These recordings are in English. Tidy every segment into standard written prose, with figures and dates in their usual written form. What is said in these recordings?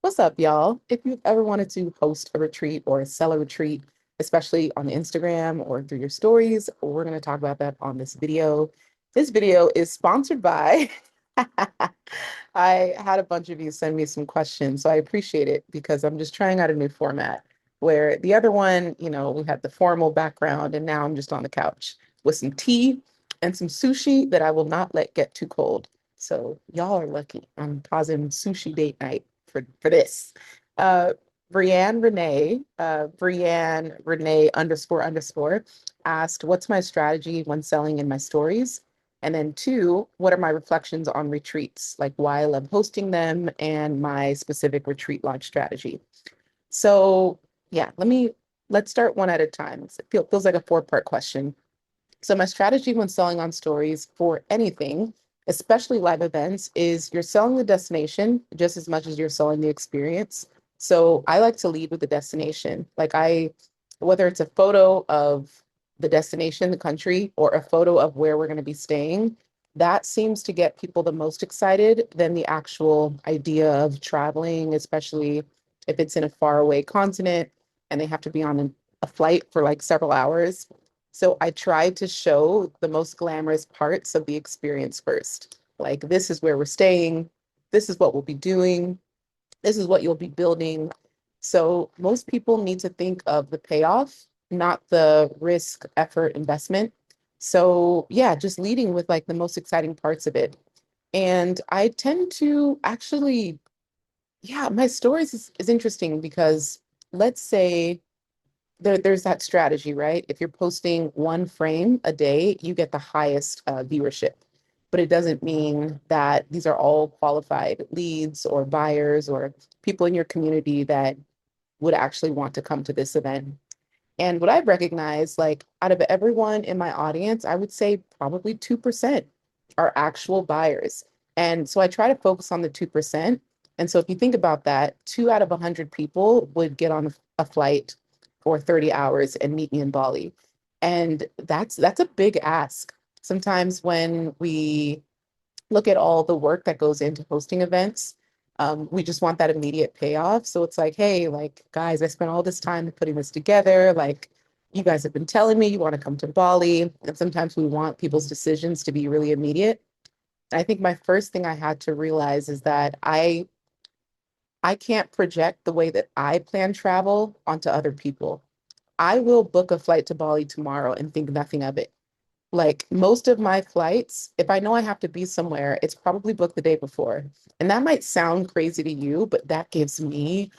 What's up, y'all? If you've ever wanted to host a retreat or sell a retreat, especially on Instagram or through your stories, we're going to talk about that on this video. This video is sponsored by, I had a bunch of you send me some questions, so I appreciate it because I'm just trying out a new format where the other one, we had the formal background and now I'm just on the couch with some tea and some sushi that I will not let get too cold. So y'all are lucky. I'm pausing sushi date night for this. Uh, Brianne Renee __ asked, what's my strategy when selling in my stories? And then two, what are my reflections on retreats, like why I love hosting them and my specific retreat launch strategy. So yeah, let's start one at a time. Feels like a four-part question. So my strategy when selling on stories for anything, especially live events, is you're selling the destination just as much as you're selling the experience. So I like to lead with the destination. Whether it's a photo of the destination, the country, or a photo of where we're going to be staying, that seems to get people the most excited than the actual idea of traveling, especially if it's in a faraway continent and they have to be on a flight for like several hours. So I tried to show the most glamorous parts of the experience first. Like, this is where we're staying. This is what we'll be doing. This is what you'll be building. So most people need to think of the payoff, not the risk, effort, investment. So yeah, just leading with like the most exciting parts of it. And I tend to actually, yeah, my stories is interesting because let's say there's that strategy, right? If you're posting one frame a day, you get the highest viewership. But it doesn't mean that these are all qualified leads or buyers or people in your community that would actually want to come to this event. And what I've recognized, like out of everyone in my audience, I would say probably 2% are actual buyers. And so I try to focus on the 2%. And so if you think about that, two out of 100 people would get on a flight for 30 hours and meet me in Bali. And that's a big ask. Sometimes when we look at all the work that goes into hosting events, we just want that immediate payoff. So it's like, hey, like, guys, I spent all this time putting this together. Like, you guys have been telling me you want to come to Bali. And sometimes we want people's decisions to be really immediate. I think my first thing I had to realize is that I can't project the way that I plan travel onto other people. I will book a flight to Bali tomorrow and think nothing of it. Like most of my flights, if I know I have to be somewhere, it's probably booked the day before. And that might sound crazy to you, but that gives me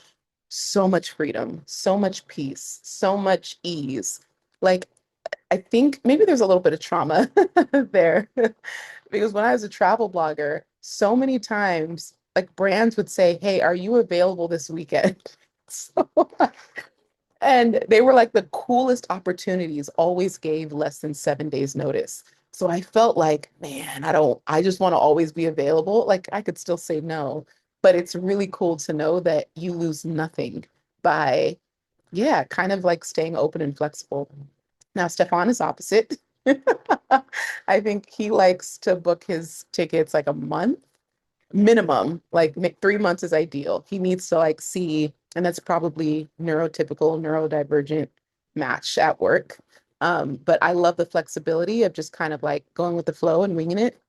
so much freedom, so much peace, so much ease. Like, I think maybe there's a little bit of trauma there because when I was a travel blogger, so many times, like brands would say, hey, are you available this weekend? So and they were like the coolest opportunities, always gave less than 7 days notice. So I felt like, man, I just want to always be available. Like I could still say no, but it's really cool to know that you lose nothing by, yeah, kind of like staying open and flexible. Now, Stefan is opposite. I think he likes to book his tickets like a month minimum, like 3 months is ideal. He needs to like see, and that's probably neurotypical, neurodivergent match at work. But I love the flexibility of just kind of like going with the flow and winging it.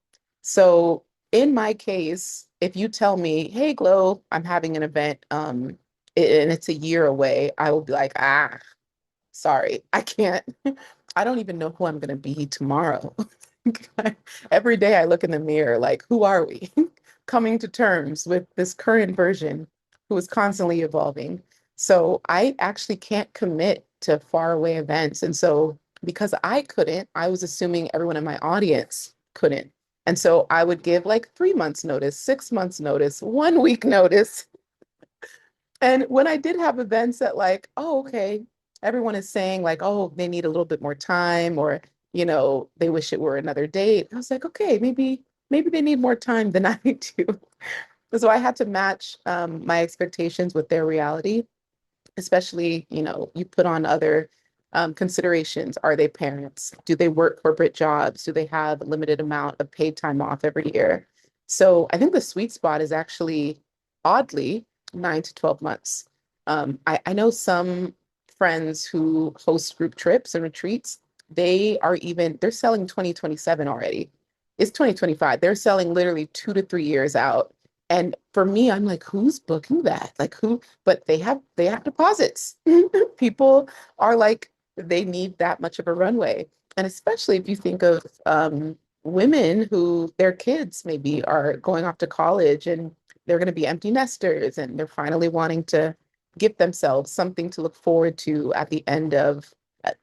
So in my case, if you tell me, hey, Glow, I'm having an event, and it's a year away, I will be like, sorry, I can't. I don't even know who I'm going to be tomorrow. Every day I look in the mirror, like, who are we? Coming to terms with this current version who is constantly evolving. So I actually can't commit to faraway events. And so because I couldn't, I was assuming everyone in my audience couldn't. And so I would give like 3 months notice, 6 months notice, 1 week notice. And when I did have events that like, oh, okay, everyone is saying like, oh, they need a little bit more time or, they wish it were another date. I was like, okay, maybe they need more time than I do. So I had to match my expectations with their reality, especially, you put on other considerations. Are they parents? Do they work corporate jobs? Do they have a limited amount of paid time off every year? So I think the sweet spot is actually oddly 9 to 12 months. I know some friends who host group trips and retreats. They're selling 2027 already. It's 2025. They're selling literally 2 to 3 years out. And for me, I'm like, who's booking that? Like who? But they have deposits. People are like, they need that much of a runway. And especially if you think of women who their kids maybe are going off to college and they're going to be empty nesters and they're finally wanting to give themselves something to look forward to at the end of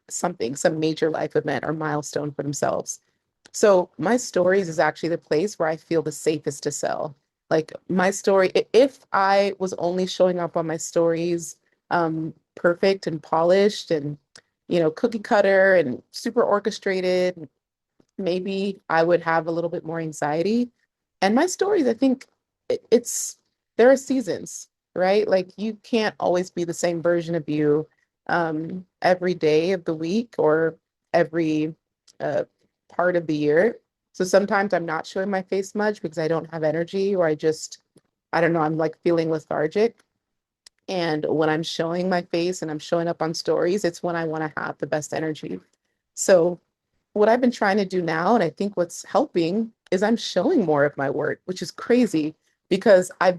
some major life event or milestone for themselves. So my stories is actually the place where I feel the safest to sell. Like my story, if I was only showing up on my stories perfect and polished and cookie cutter and super orchestrated, maybe I would have a little bit more anxiety. And my stories, I think it's there are seasons, right? Like you can't always be the same version of you every day of the week or every uh, part of the year. So sometimes I'm not showing my face much because I don't have energy or I don't know, I'm like feeling lethargic. And when I'm showing my face and I'm showing up on stories, it's when I want to have the best energy. So what I've been trying to do now, and I think what's helping is I'm showing more of my work, which is crazy because I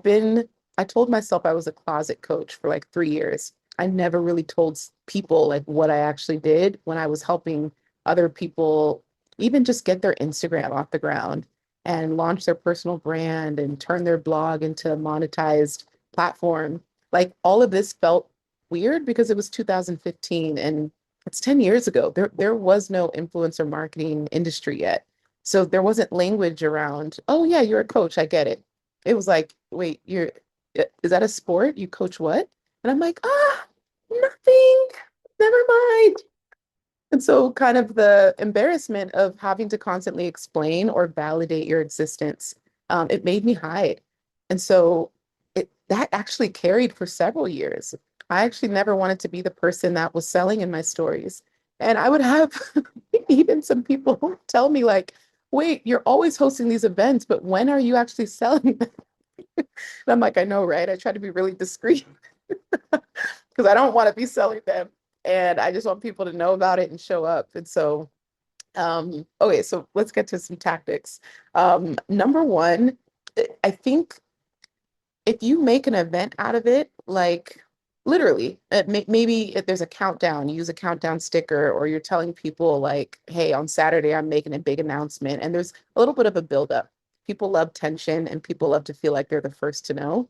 told myself I was a closet coach for like 3 years. I never really told people like what I actually did when I was helping other people even just get their Instagram off the ground and launch their personal brand and turn their blog into a monetized platform. Like all of this felt weird because it was 2015 and it's 10 years ago. There was no influencer marketing industry yet. So there wasn't language around, oh yeah, you're a coach. I get it. It was like, wait, is that a sport? You coach what? And I'm like, nothing. Never mind. And so, kind of the embarrassment of having to constantly explain or validate your existence, it made me hide. And so, that actually carried for several years. I actually never wanted to be the person that was selling in my stories. And I would have even some people tell me, like, wait, you're always hosting these events, but when are you actually selling them? And I'm like, I know, right? I try to be really discreet because I don't want to be selling them. And I just want people to know about it and show up. And so, okay, so let's get to some tactics. Number one, I think if you make an event out of it, like literally, maybe if there's a countdown, you use a countdown sticker, or you're telling people like, hey, on Saturday, I'm making a big announcement. And there's a little bit of a buildup. People love tension and people love to feel like they're the first to know.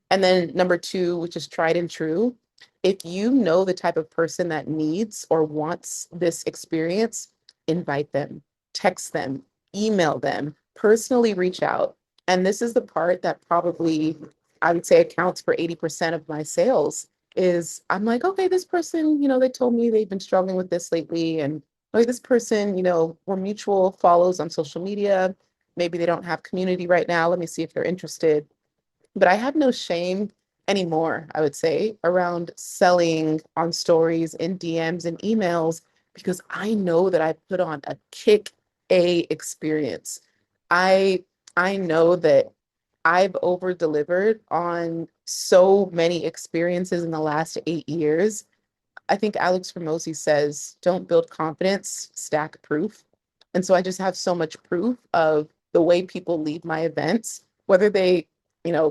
And then number two, which is tried and true, if you know the type of person that needs or wants this experience, invite them, text them, email them, personally reach out. And this is the part that probably I would say accounts for 80% of my sales is I'm like, okay, this person, they told me they've been struggling with this lately. And okay, this person, we're mutual follows on social media. Maybe they don't have community right now. Let me see if they're interested. But I have no shame anymore, I would say, around selling on stories, in DMs and emails, because I know that I put on a kick A experience. I I know that I've over delivered on so many experiences in the last 8 years. I think Alex Ramosi says, don't build confidence, stack proof. And so I just have so much proof of the way people leave my events, whether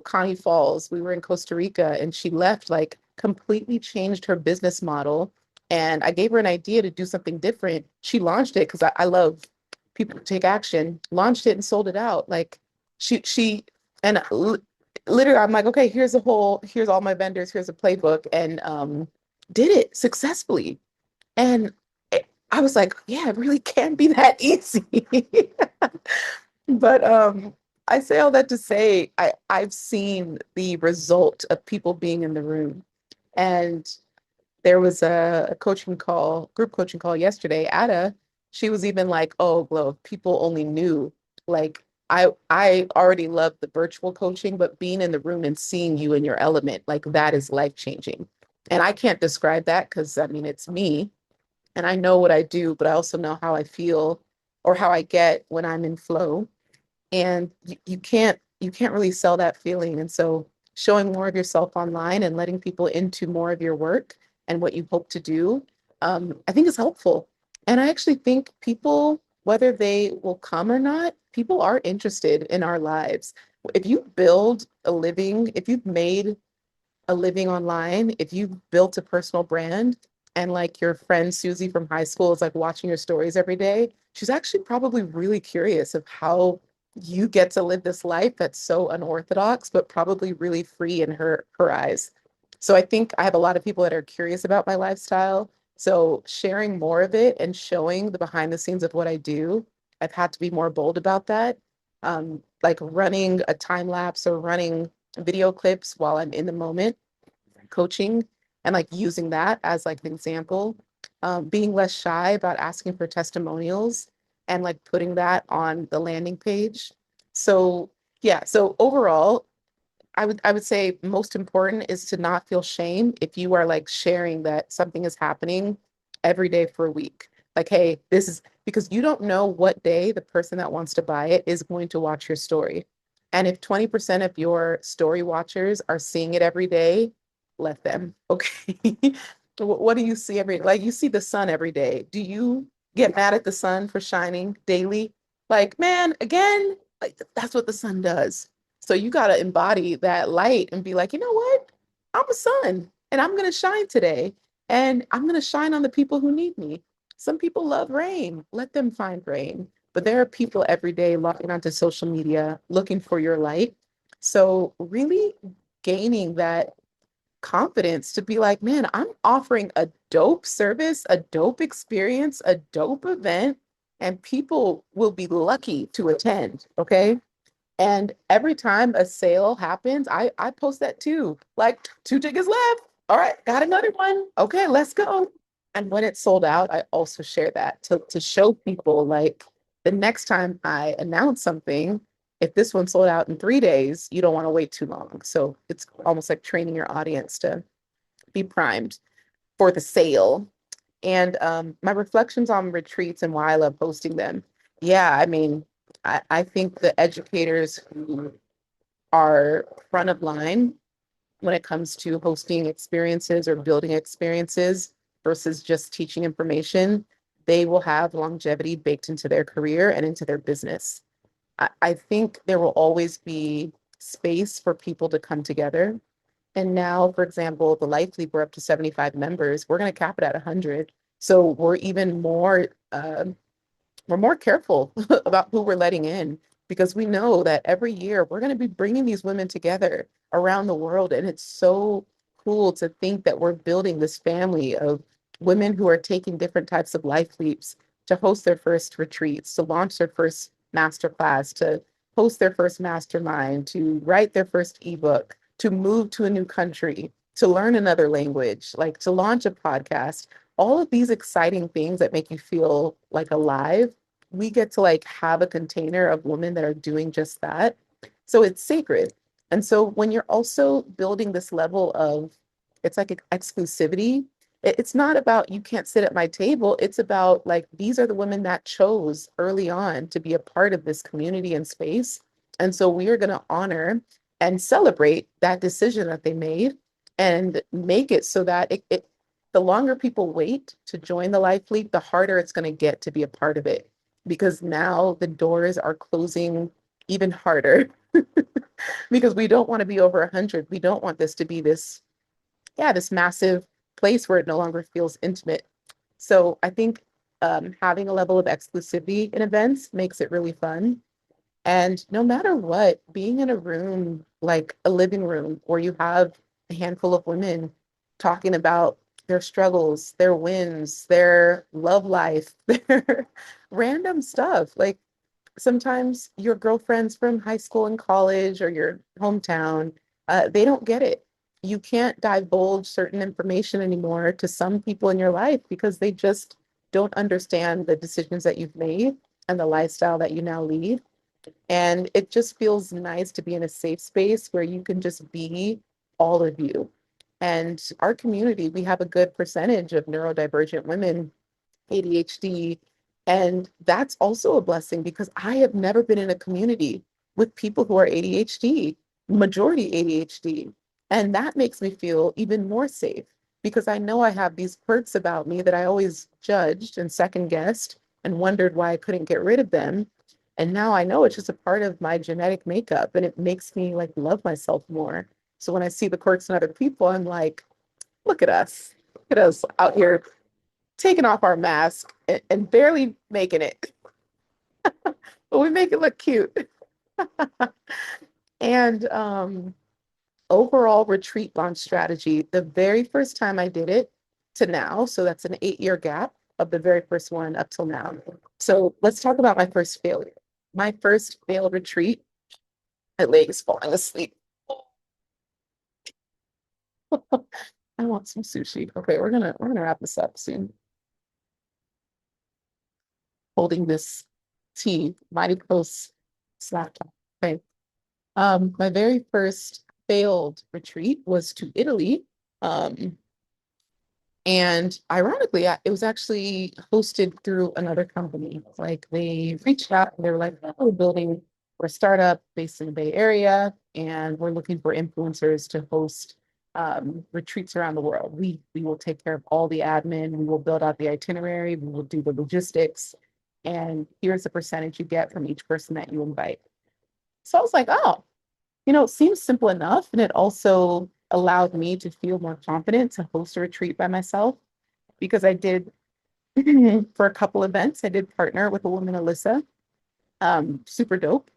Connie Falls, we were in Costa Rica and she left, like completely changed her business model. And I gave her an idea to do something different. She launched it because I love people to take action, launched it and sold it out. Like and literally, I'm like, okay, here's all my vendors, here's a playbook. And did it successfully. And I was like, yeah, it really can be that easy. But I say all that to say I've seen the result of people being in the room. And there was a coaching call, group coaching call yesterday. Ada, she was even like, oh, Glo, people only knew. Like I already love the virtual coaching, but being in the room and seeing you in your element, like that is life changing. And I can't describe that because I mean it's me and I know what I do, but I also know how I feel or how I get when I'm in flow. And you can't really sell that feeling. And so showing more of yourself online and letting people into more of your work and what you hope to do, I think is helpful. And I actually think people, whether they will come or not, people are interested in our lives. If you build a living, if you've made a living online, if you've built a personal brand and like your friend Susie from high school is like watching your stories every day, she's actually probably really curious of how you get to live this life that's so unorthodox, but probably really free in her eyes. So I think I have a lot of people that are curious about my lifestyle. So sharing more of it and showing the behind the scenes of what I do, I've had to be more bold about that. Like running a time lapse or running video clips while I'm in the moment coaching and like using that as like an example, being less shy about asking for testimonials and like putting that on the landing page. So yeah, so overall, I would say most important is to not feel shame if you are like sharing that something is happening every day for a week. Like, hey, this is because you don't know what day the person that wants to buy it is going to watch your story. And if 20% of your story watchers are seeing it every day, let them. Okay. What do you see every like you see the sun every day? Do you get mad at the sun for shining daily? Like, man, again, like that's what the sun does. So you got to embody that light and be like, you know what? I'm a sun and I'm going to shine today. And I'm going to shine on the people who need me. Some people love rain. Let them find rain. But there are people every day logging onto social media looking for your light. So really gaining that confidence to be like, man, I'm offering a dope service, a dope experience, a dope event, and people will be lucky to attend. Okay. And every time a sale happens, I post that too. Like 2 tickets left. All right, got another one. Okay, let's go. And when it's sold out, I also share that to show people like the next time I announce something, if this one sold out in 3 days, you don't want to wait too long. So it's almost like training your audience to be primed for the sale. And my reflections on retreats and why I love hosting them. Yeah, I mean, I think the educators who are front of line when it comes to hosting experiences or building experiences versus just teaching information, they will have longevity baked into their career and into their business. I think there will always be space for people to come together. And now, for example, the Life League, we're up to 75 members. We're going to cap it at 100. So we're even more we're more careful about who we're letting in because we know that every year we're going to be bringing these women together around the world. And it's so cool to think that we're building this family of women who are taking different types of life leaps to host their first retreats, to launch their first masterclass, to host their first mastermind, to write their first ebook, to move to a new country, to learn another language, like to launch a podcast, all of these exciting things that make you feel like alive. We get to like have a container of women that are doing just that. So it's sacred. And so when you're also building this level of, it's like exclusivity, it's not about you can't sit at my table. It's about like these are the women that chose early on to be a part of this community and space. And so we are going to honor and celebrate that decision that they made and make it so that the longer people wait to join the Life League, the harder it's going to get to be a part of it because now the doors are closing even harder because we don't want to be over 100. We don't want this to be this, yeah, this massive place where it no longer feels intimate. So I think having a level of exclusivity in events makes it really fun. And no matter what, being in a room, like a living room, where you have a handful of women talking about their struggles, their wins, their love life, their random stuff. Like sometimes your girlfriends from high school and college or your hometown, they don't get it. You can't divulge certain information anymore to some people in your life because they just don't understand the decisions that you've made and the lifestyle that you now lead. And it just feels nice to be in a safe space where you can just be all of you. And our community, we have a good percentage of neurodivergent women, ADHD. And that's also a blessing because I have never been in a community with people who are ADHD. majority ADHD. And that makes me feel even more safe because I know I have these quirks about me that I always judged and second guessed and wondered why I couldn't get rid of them. And now I know it's just a part of my genetic makeup and it makes me like love myself more. So when I see the quirks in other people, I'm like, look at us. Look at us out here taking off our mask and barely making it, but we make it look cute. And overall retreat launch strategy, the very first time I did it to now, so that's an 8-year gap of the very first one up till now. So let's talk about my first failure. My first failed retreat, my leg is falling asleep. I want some sushi. Okay, we're gonna wrap this up soon. Holding this tea mighty close slack. Okay. My very first failed retreat was to Italy. Um, And ironically, it was actually hosted through another company. Like they reached out and they were like, oh, we're a startup based in the Bay Area, and we're looking for influencers to host retreats around the world. We will take care of all the admin, we will build out the itinerary, we will do the logistics, and here's the percentage you get from each person that you invite. So I was like, oh, it seems simple enough. And it also allowed me to feel more confident to host a retreat by myself because I did for a couple events. I did partner with a woman, Alyssa, super dope.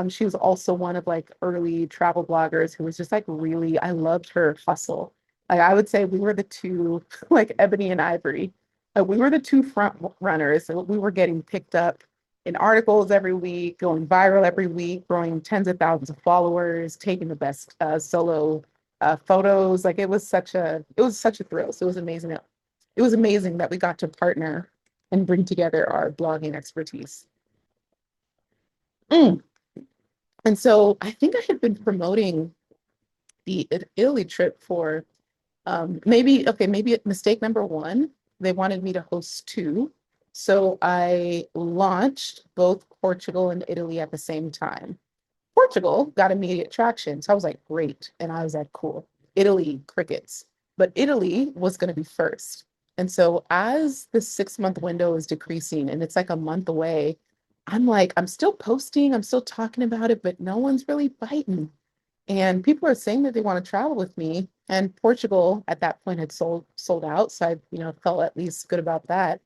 She was also one of like early travel bloggers who was just like really, I loved her hustle. Like I would say we were the two, like Ebony and Ivory. We were the two front runners. So we were getting picked up in articles every week, going viral every week, growing tens of thousands of followers, taking the best solo photos. Like it was such a thrill. So it was amazing. It was amazing that we got to partner and bring together our blogging expertise. Mm. And so I think I had been promoting the Italy trip for maybe mistake number one. They wanted me to host two. So I launched both Portugal and Italy at the same time. Portugal got immediate traction. So I was like, great. And I was like, cool. Italy, crickets. But Italy was going to be first. And so as the 6-month window is decreasing and it's like a month away, I'm like, I'm still posting, I'm still talking about it, but no one's really biting. And people are saying that they want to travel with me. And Portugal at that point had sold out. So I, felt at least good about that.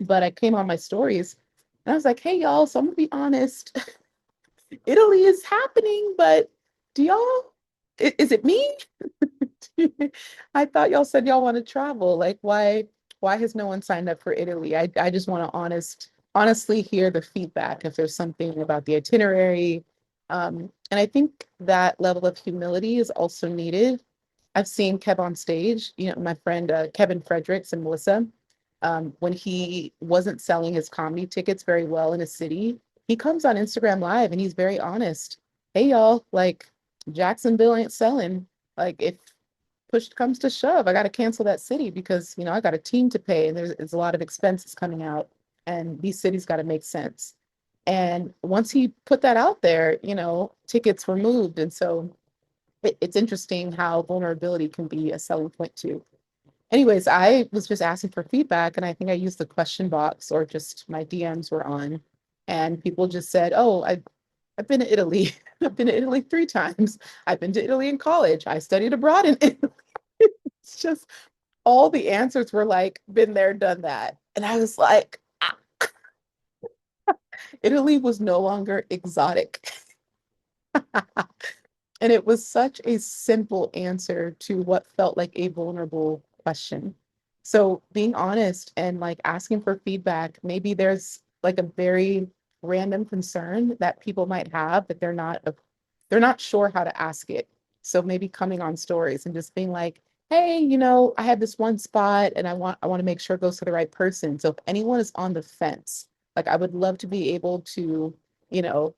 But I came on my stories and I was like, hey y'all, so I'm gonna be honest. Italy is happening, but do y'all, is it me? I thought y'all said y'all want to travel. Like, why has no one signed up for Italy? I just want to honestly hear the feedback if there's something about the itinerary. And I think that level of humility is also needed. I've seen Kev on stage, my friend Kevin Fredericks and Melissa, when he wasn't selling his comedy tickets very well in a city, he comes on Instagram Live and he's very honest. Hey, y'all, like Jacksonville ain't selling. Like, if push comes to shove, I got to cancel that city because, I got a team to pay and there's a lot of expenses coming out and these cities got to make sense. And once he put that out there, tickets were moved. And so it's interesting how vulnerability can be a selling point too. Anyways, I was just asking for feedback and I think I used the question box or just my DMs were on and people just said, oh, I've been to Italy. I've been to Italy 3 times. I've been to Italy in college. I studied abroad in Italy. It's just all the answers were like, been there, done that. And I was like, Italy was no longer exotic. And it was such a simple answer to what felt like a vulnerable question. So being honest and like asking for feedback, maybe there's like a very random concern that people might have, but they're not sure how to ask it. So maybe coming on stories and just being like, hey, I have this one spot and I want to make sure it goes to the right person. So if anyone is on the fence, like I would love to be able to, you know,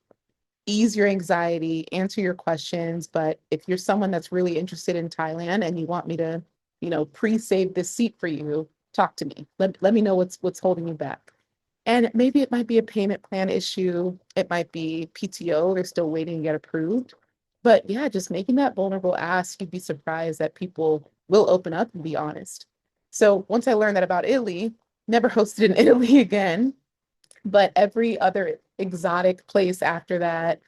ease your anxiety, answer your questions. But if you're someone that's really interested in Thailand and you want me to, pre-save this seat for you, talk to me. Let me know what's holding you back. And maybe it might be a payment plan issue. It might be PTO. They're still waiting to get approved. But yeah, just making that vulnerable ask, you'd be surprised that people will open up and be honest. So once I learned that about Italy, never hosted in Italy again, but every other exotic place after that,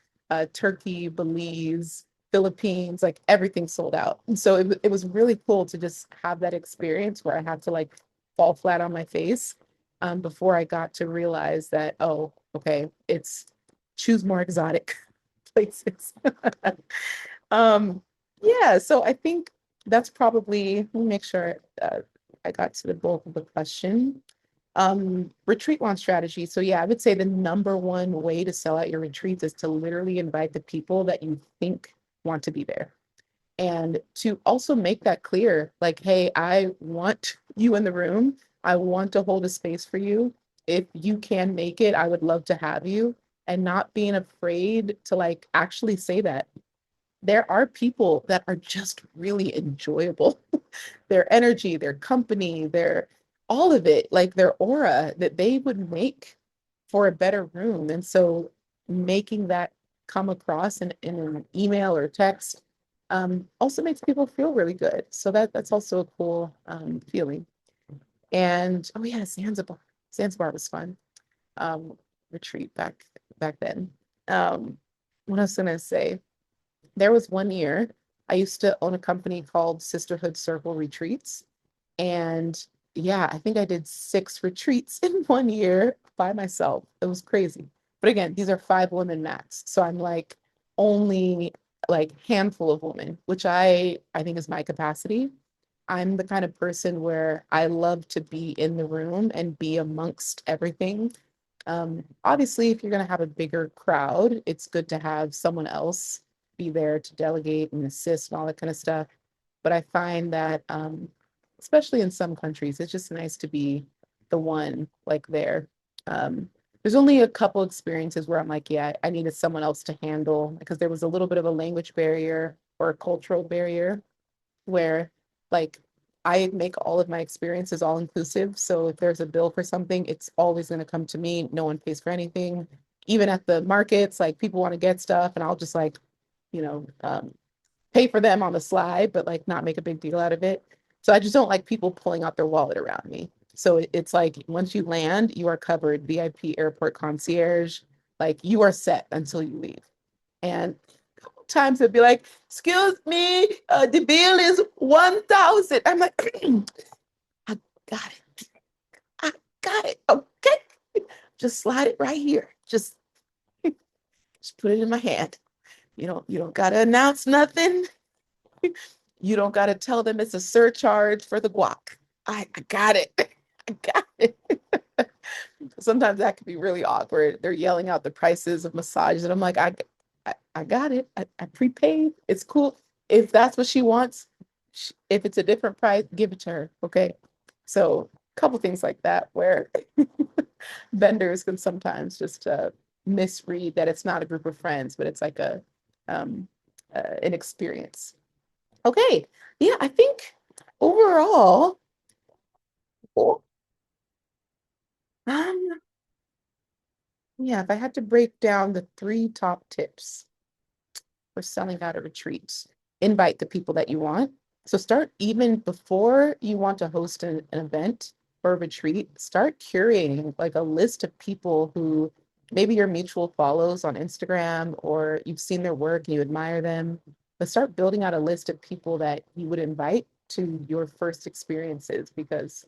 Turkey, Belize, Philippines, like everything sold out. And so it was really cool to just have that experience where I had to like fall flat on my face before I got to realize that, oh, okay, it's choose more exotic places. um, yeah, so I think that's probably, let me make sure I got to the bulk of the question. Retreat launch strategy. So yeah, I would say the number one way to sell out your retreats is to literally invite the people that you think want to be there. And to also make that clear, like, hey, I want you in the room. I want to hold a space for you. If you can make it, I would love to have you. And not being afraid to like actually say that. There are people that are just really enjoyable. Their energy, their company, their all of it, like their aura that they would make for a better room. And so making that come across in an email or text also makes people feel really good. So that's also a cool feeling. And oh yeah, Zanzibar. Zanzibar was fun. Um, Retreat back then. What else was I gonna say? There was one year I used to own a company called Sisterhood Circle Retreats. And yeah, I think I did 6 retreats in one year by myself. It was crazy. But again, these are 5 women max. So I'm like only like handful of women, which I think is my capacity. I'm the kind of person where I love to be in the room and be amongst everything. Obviously, if you're going to have a bigger crowd, it's good to have someone else be there to delegate and assist and all that kind of stuff. But I find that, especially in some countries, it's just nice to be the one like there. Um, there's only a couple experiences where I'm like, yeah, I needed someone else to handle because there was a little bit of a language barrier or a cultural barrier where like I make all of my experiences all inclusive. So if there's a bill for something, it's always going to come to me. No one pays for anything. Even at the markets, like people want to get stuff, and I'll just like, you know, pay for them on the slide, but like not make a big deal out of it. So I just don't like people pulling out their wallet around me. So it's like once you land, you are covered. VIP airport concierge, like you are set until you leave. And times they'll be like, excuse me, the bill is 1,000. I'm like, I got it. I got it. Okay. Just slide it right here. Just put it in my hand. You don't gotta announce nothing. You don't gotta tell them it's a surcharge for the guac. I got it. I got it. Sometimes that can be really awkward. They're yelling out the prices of massages, and I'm like, I got it. I prepaid. It's cool. If that's what she wants, if it's a different price, give it to her. Okay. So a couple things like that where vendors can sometimes just misread that it's not a group of friends, but it's like um, an experience. Okay. Yeah, I think overall, oh, um, yeah, if I had to break down the 3 top tips for selling out at retreats. Invite the people that you want. So start even before you want to host an event or a retreat, start curating like a list of people who maybe your mutual follows on Instagram or you've seen their work and you admire them, but start building out a list of people that you would invite to your first experiences because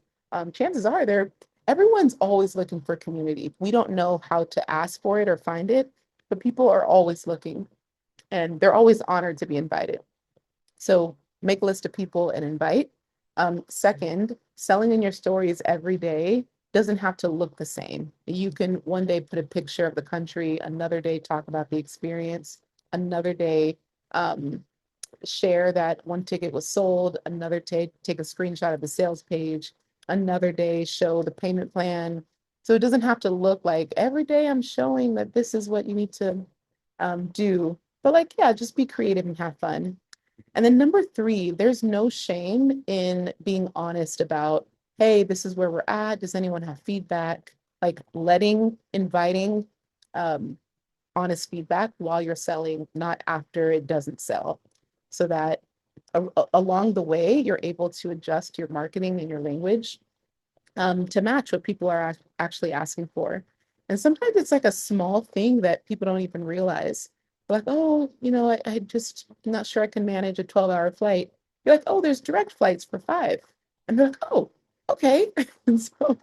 chances are everyone's always looking for community. We don't know how to ask for it or find it, but people are always looking and they're always honored to be invited. So make a list of people and invite. Second, selling in your stories every day doesn't have to look the same. You can one day put a picture of the country, another day talk about the experience, another day um, share that one ticket was sold, another take a screenshot of the sales page, another day show the payment plan. So it doesn't have to look like every day I'm showing that this is what you need to do. But like, yeah, just be creative and have fun. And then number 3, there's no shame in being honest about, hey, this is where we're at. Does anyone have feedback? Like inviting, um, honest feedback while you're selling, not after it doesn't sell, so that along the way, you're able to adjust your marketing and your language to match what people are actually asking for. And sometimes it's like a small thing that people don't even realize. Like, oh, I just I'm not sure I can manage a 12-hour flight. You're like, oh, there's direct flights for 5. And they're like, oh, okay. And so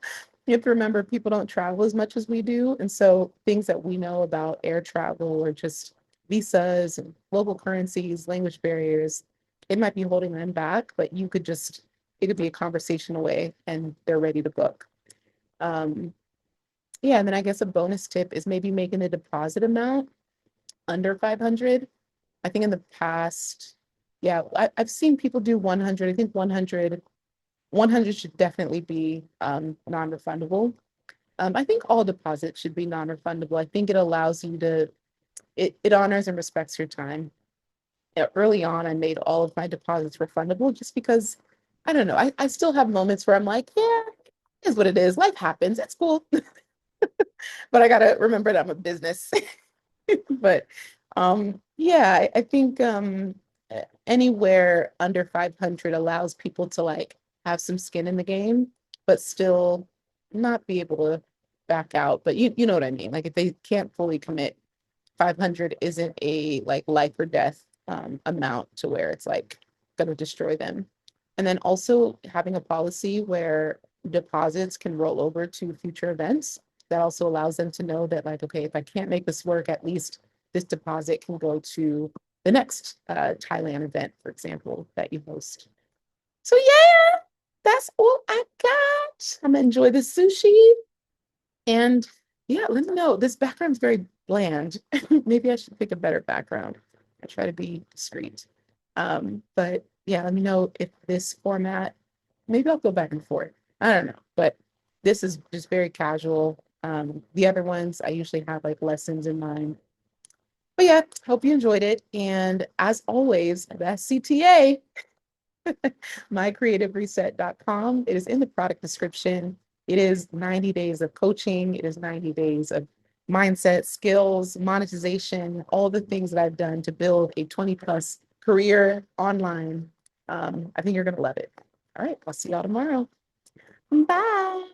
you have to remember people don't travel as much as we do. And so things that we know about air travel or just visas and global currencies, language barriers, it might be holding them back, but it could be a conversation away and they're ready to book. Um, yeah, and then I guess a bonus tip is maybe making the deposit amount under 500. I think in the past, yeah, I've seen people do 100. I think 100 should definitely be non-refundable. I think all deposits should be non-refundable. I think it allows you it honors and respects your time. Early on, I made all of my deposits refundable just because I don't know. I still have moments where I'm like, yeah, it is what it is. Life happens. It's cool. But I gotta remember that I'm a business. But yeah, I think anywhere under 500 allows people to like have some skin in the game, but still not be able to back out. But you know what I mean? Like if they can't fully commit, 500 isn't a like life or death amount to where it's like going to destroy them. And then also having a policy where deposits can roll over to future events. That also allows them to know that, like, okay, if I can't make this work, at least this deposit can go to the next Thailand event, for example, that you host. So, yeah, that's all I got. I'm gonna enjoy the sushi. And yeah, let me know. This background's very bland. Maybe I should pick a better background. I try to be discreet. But yeah, let me know if this format, maybe I'll go back and forth. I don't know, but this is just very casual. The other ones, I usually have like lessons in mind. But yeah, hope you enjoyed it. And as always, that's CTA, mycreativereset.com. It is in the product description. It is 90 days of coaching. It is 90 days of mindset, skills, monetization, all the things that I've done to build a 20 plus career online. I think you're going to love it. All right, I'll see y'all tomorrow. Bye.